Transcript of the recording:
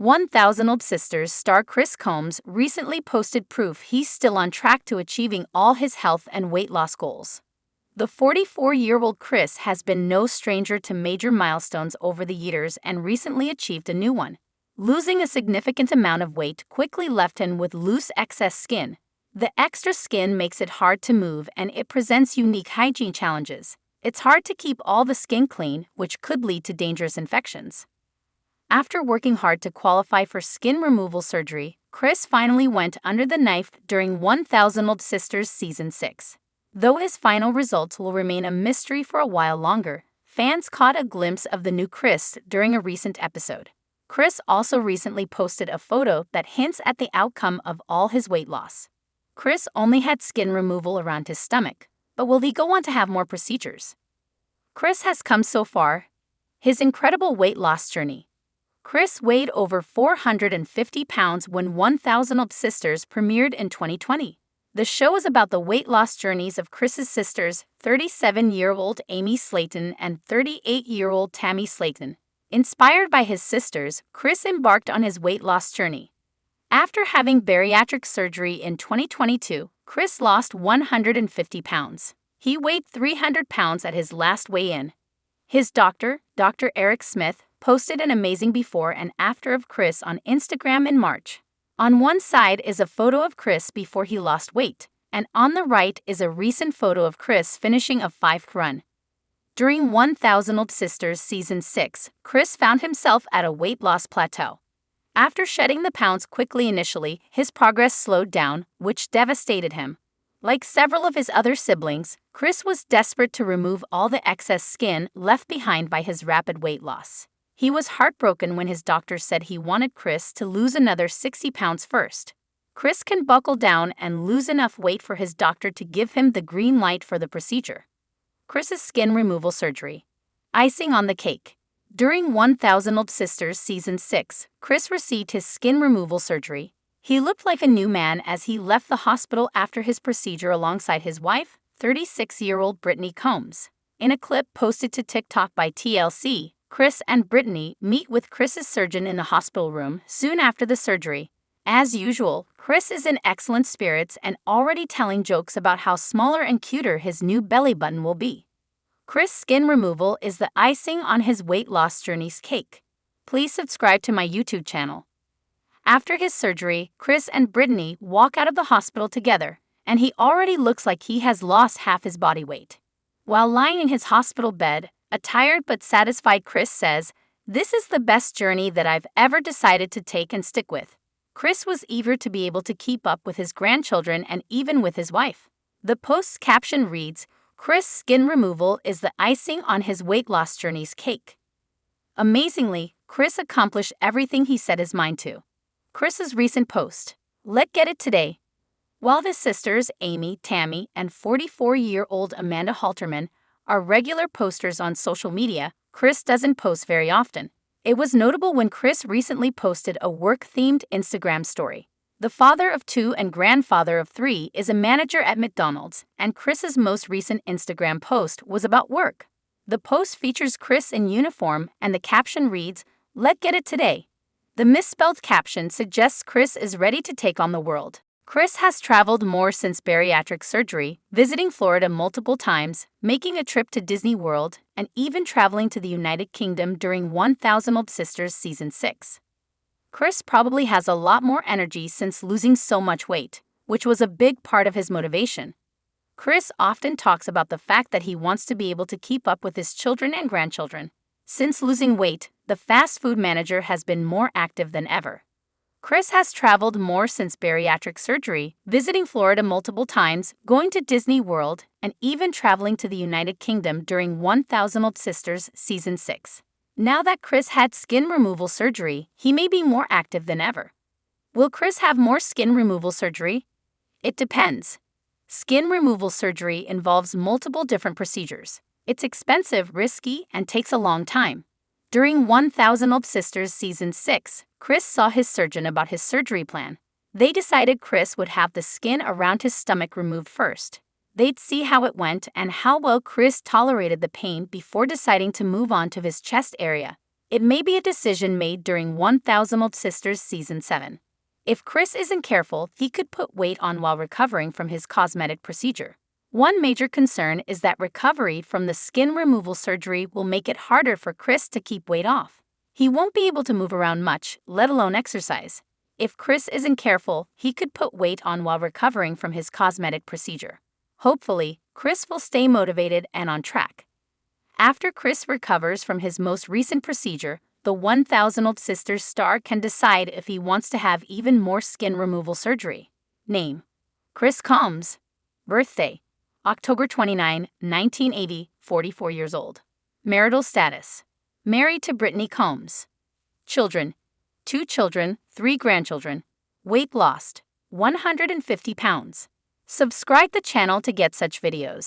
1000 LB SISTRR star Chris Combs recently posted proof he's still on track to achieving all his health and weight loss goals. The 44-year-old Chris has been no stranger to major milestones over the years and recently achieved a new one. Losing a significant amount of weight quickly left him with loose excess skin. The extra skin makes it hard to move and it presents unique hygiene challenges. It's hard to keep all the skin clean, which could lead to dangerous infections. After working hard to qualify for skin removal surgery, Chris finally went under the knife during 1000 LB SISTRR Season 6. Though his final results will remain a mystery for a while longer, fans caught a glimpse of the new Chris during a recent episode. Chris also recently posted a photo that hints at the outcome of all his weight loss. Chris only had skin removal around his stomach, but will he go on to have more procedures? Chris has come so far. His incredible weight loss journey. Chris weighed over 450 pounds when 1000 LB SISTRR premiered in 2020. The show is about the weight loss journeys of Chris's sisters, 37-year-old Amy Slayton and 38-year-old Tammy Slayton. Inspired by his sisters, Chris embarked on his weight loss journey. After having bariatric surgery in 2022, Chris lost 150 pounds. He weighed 300 pounds at his last weigh-in. His doctor, Dr. Eric Smith, posted an amazing before and after of Chris on Instagram in March. On one side is a photo of Chris before he lost weight, and on the right is a recent photo of Chris finishing a 5K run. During 1000 LB SISTRR Season 6, Chris found himself at a weight loss plateau. After shedding the pounds quickly initially, his progress slowed down, which devastated him. Like several of his other siblings, Chris was desperate to remove all the excess skin left behind by his rapid weight loss. He was heartbroken when his doctor said he wanted Chris to lose another 60 pounds first. Chris can buckle down and lose enough weight for his doctor to give him the green light for the procedure. Chris's skin removal surgery. Icing on the cake. During 1000 LB SISTRR Season 6, Chris received his skin removal surgery. He looked like a new man as he left the hospital after his procedure alongside his wife, 36-year-old Brittany Combs. In a clip posted to TikTok by TLC, Chris and Brittany meet with Chris's surgeon in the hospital room soon after the surgery. As usual, Chris is in excellent spirits and already telling jokes about how smaller and cuter his new belly button will be. Chris' skin removal is the icing on his weight loss journey's cake. Please subscribe to my YouTube channel. After his surgery, Chris and Brittany walk out of the hospital together, and he already looks like he has lost half his body weight. While lying in his hospital bed, a tired but satisfied Chris says, "This is the best journey that I've ever decided to take and stick with." Chris was eager to be able to keep up with his grandchildren and even with his wife. The post's caption reads, "Chris' skin removal is the icing on his weight loss journey's cake." Amazingly, Chris accomplished everything he set his mind to. Chris's recent post, "Let's get it today." While his sisters, Amy, Tammy, and 44-year-old Amanda Halterman, are regular posters on social media, Chris doesn't post very often. It was notable when Chris recently posted a work-themed Instagram story. The father of 2 and grandfather of 3 is a manager at McDonald's, and Chris's most recent Instagram post was about work. The post features Chris in uniform, and the caption reads, "Let's get it today." The misspelled caption suggests Chris is ready to take on the world. Chris has traveled more since bariatric surgery, visiting Florida multiple times, making a trip to Disney World, and even traveling to the United Kingdom during 1000 LB SISTRR Season 6. Chris probably has a lot more energy since losing so much weight, which was a big part of his motivation. Chris often talks about the fact that he wants to be able to keep up with his children and grandchildren. Since losing weight, the fast food manager has been more active than ever. Chris has traveled more since bariatric surgery, visiting Florida multiple times, going to Disney World, and even traveling to the United Kingdom during 1000 LB SISTRR Season 6. Now that Chris had skin removal surgery, he may be more active than ever. Will Chris have more skin removal surgery? It depends. Skin removal surgery involves multiple different procedures. It's expensive, risky, and takes a long time. During 1000 LB SISTRR Season 6, Chris saw his surgeon about his surgery plan. They decided Chris would have the skin around his stomach removed first. They'd see how it went and how well Chris tolerated the pain before deciding to move on to his chest area. It may be a decision made during 1000 Sisters Season 7. If Chris isn't careful, he could put weight on while recovering from his cosmetic procedure. One major concern is that recovery from the skin removal surgery will make it harder for Chris to keep weight off. He won't be able to move around much, let alone exercise. If Chris isn't careful, he could put weight on while recovering from his cosmetic procedure. Hopefully, Chris will stay motivated and on track. After Chris recovers from his most recent procedure, the 1000 Sisters star can decide if he wants to have even more skin removal surgery. Name: Chris Combs. Birthday: October 29, 1980, 44 years old. Marital status: married to Brittany Combs. Children: 2 children, 3 grandchildren. Weight lost: 150 pounds. Subscribe the channel to get such videos.